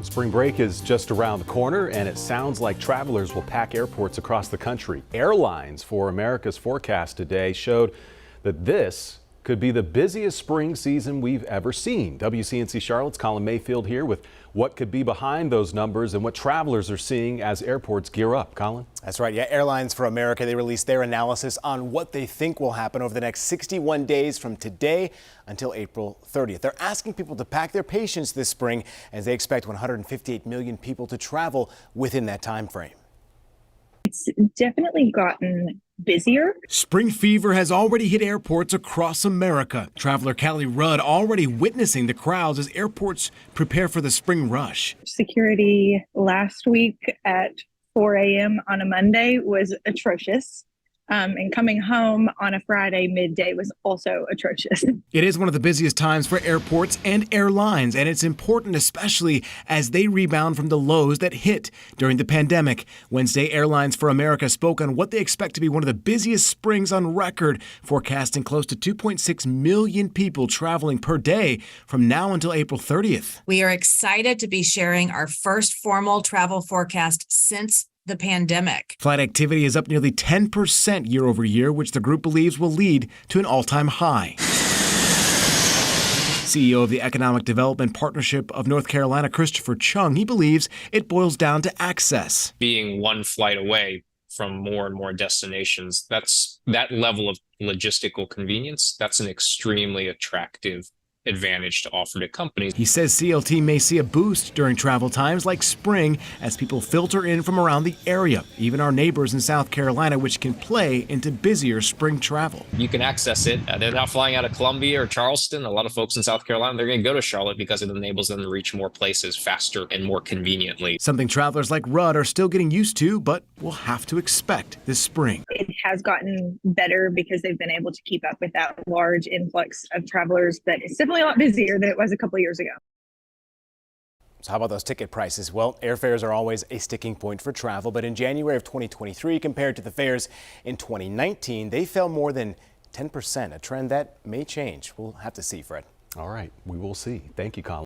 Spring break is just around the corner, and it sounds like travelers will pack airports across the country. Airlines for America's forecast today showed that this could be the busiest spring season we've ever seen. WCNC Charlotte's Colin Mayfield here with what could be behind those numbers and what travelers are seeing as airports gear up. Colin? That's right. Yeah, Airlines for America, they released their analysis on what they think will happen over the next 61 days from today until April 30th. They're asking people to pack their patience this spring as they expect 158 million people to travel within that time frame. It's definitely gotten busier. Spring fever has already hit airports across America. Traveler Callie Rudd already witnessing the crowds as airports prepare for the spring rush. Security last week at 4 a.m. on a Monday was atrocious. And coming home on a Friday midday was also atrocious. It is one of the busiest times for airports and airlines, and it's important especially as they rebound from the lows that hit during the pandemic. Wednesday, Airlines for America spoke on what they expect to be one of the busiest springs on record, forecasting close to 2.6 million people traveling per day from now until April 30th. We are excited to be sharing our first formal travel forecast since the pandemic. Flight activity is up nearly 10% year over year, which the group believes will lead to an all-time high. CEO of the Economic Development Partnership of North Carolina, Christopher Chung, he believes it boils down to access. Being one flight away from more and more destinations, that level of logistical convenience, that's an extremely attractive advantage to offer to companies. He says CLT may see a boost during travel times like spring as people filter in from around the area, even our neighbors in South Carolina, which can play into busier spring travel. You can access it. They're not flying out of Columbia or Charleston. A lot of folks in South Carolina, they're going to go to Charlotte because it enables them to reach more places faster and more conveniently. Something travelers like Rudd are still getting used to, but will have to expect this spring. It has gotten better because they've been able to keep up with that large influx of travelers that is definitely a lot busier than it was a couple of years ago. So how about those ticket prices? Well, airfares are always a sticking point for travel, but in January of 2023, compared to the fares in 2019, they fell more than 10%, a trend that may change. We'll have to see, Fred. All right, we will see. Thank you, Colin.